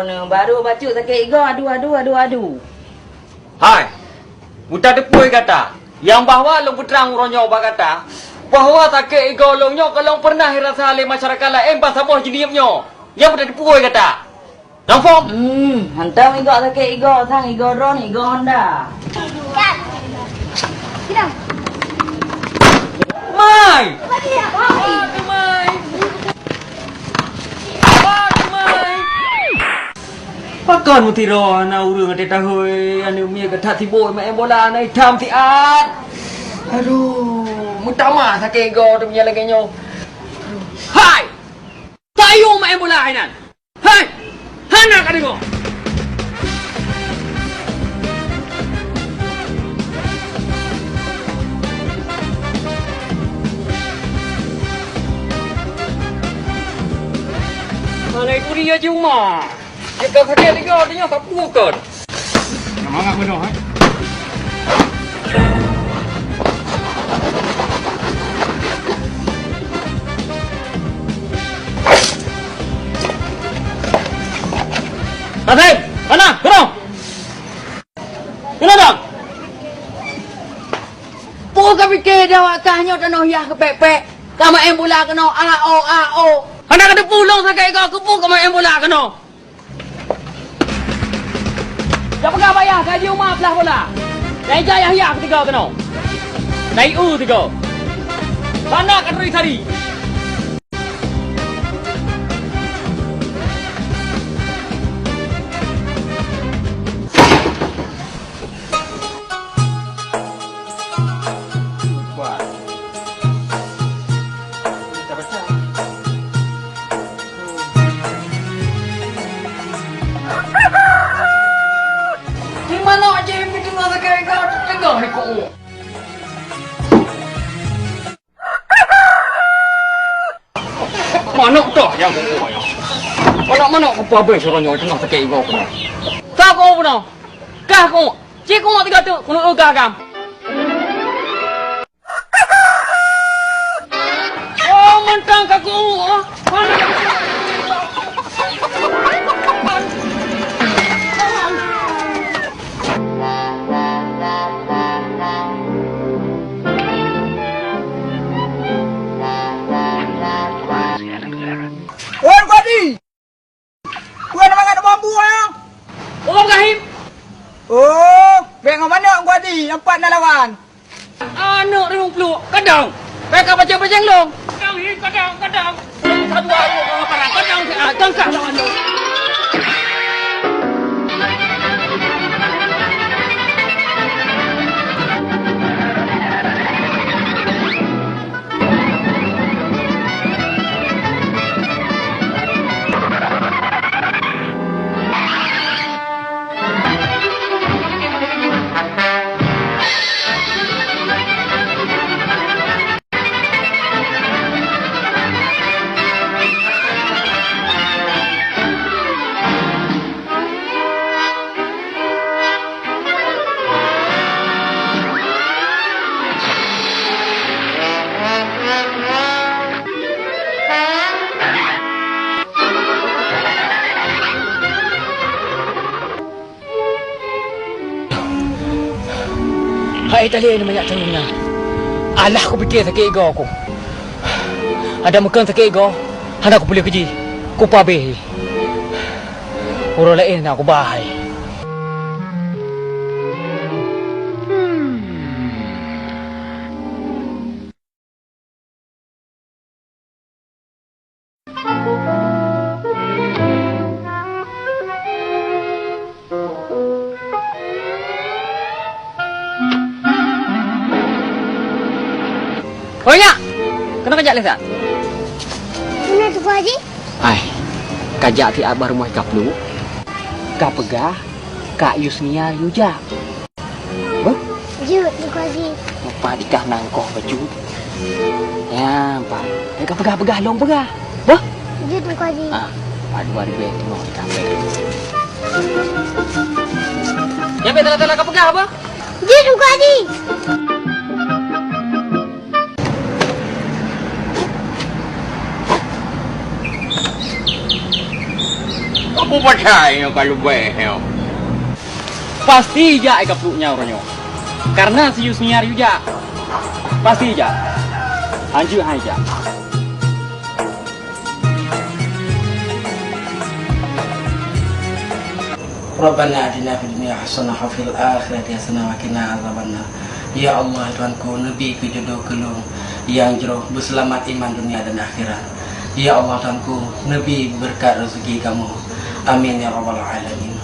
ni. Baru baca sakit ego. Aduh. Hai. Udah depui kata. Yang bahwa long putrang ronyo ba kata. Bahwa sakit ego longnya kalau pernah rasa oleh masyarakat lain pasal boh jeniapnya. Yang udah depui kata. Nampak? Hantam ego sakit ego. Sang ego Ron, ego Honda. Sidang. Mai. Mai. Pakon mu tiro ana urang ate tahoi anu mia gatat ti boy main bola nai tham ti at. Aduh, mu tama sakit ego tu punya lagi nyo. Hai. Tayo main bola hainan. Hai. Hana ka dengo. Mana itu dia cuma. Kita sakit ego dia tak bukan. Semangat penuh, ha? Kasih, mana? Gerak. Gerak dong. Pukul fikir dia wakahnya tanah yah kepek-pek. Kamu em bola kena AO. Anak ada pulang sakit ego aku pun kau main bola kena. Jangan pegang bayar gaji rumah belah bola. Naik jaya hiyak ketiga kena. Naik tiga. Sana kat Rui Sari. Mana aja yang bikin masa kayak kau tengah ni kau. Mana dah yang kau ya? Mana kau pabai seronyo tengah sakit ego kau. Tak kau pun. Kah kau. Cik kau nak tiga tu kau gagam. Oh mentang kaku. Wan Kwadi! Wan nak makan bambu ah. Oh Rahim. Oh, beng mana Kwadi? Nampak nak lawan. Anak ring peluk kadang. Mereka baca-baca long. Kadang. Satu orang parang kadang tangkap lawan long. Hai tali ni banyak tengah. Alah aku fikir sakit ego aku. Ada makan sakit ego. Hendak aku boleh kerja. Aku pabe. Orang lain nak aku bahai. Oh ya, kena kajak leh tak? Mana tu Pak Haji? Ai, kajak ti abar rumah kaplu. Ka pegah, Kak Yusnia Yuja. Bah, Jut tu Pak Haji. apa dikah nangkoh baju? Ya, Pak. Ka pegah long pegah. Bah, Jut tu Pak Haji. padu ari bet tengok di kamera. Ya bet tala ka pegah apa? Jut tu Pak Haji. Aku percaya kalau behel. Pasti ja ika peluknya orangnya. Karena si Yusniar juga. Pasti ja. Anju hai ja. Rabbana atina fid dunya hasanah wa fil akhirati hasanah wa qina azabannar. Ya Allah Tuhanku, Nabi ku jodoh kelung yang jero berselamat iman dunia dan akhirat. Ya Allah Tuhanku, Nabi berkat rezeki kamu. Amin ya rabbal alamin.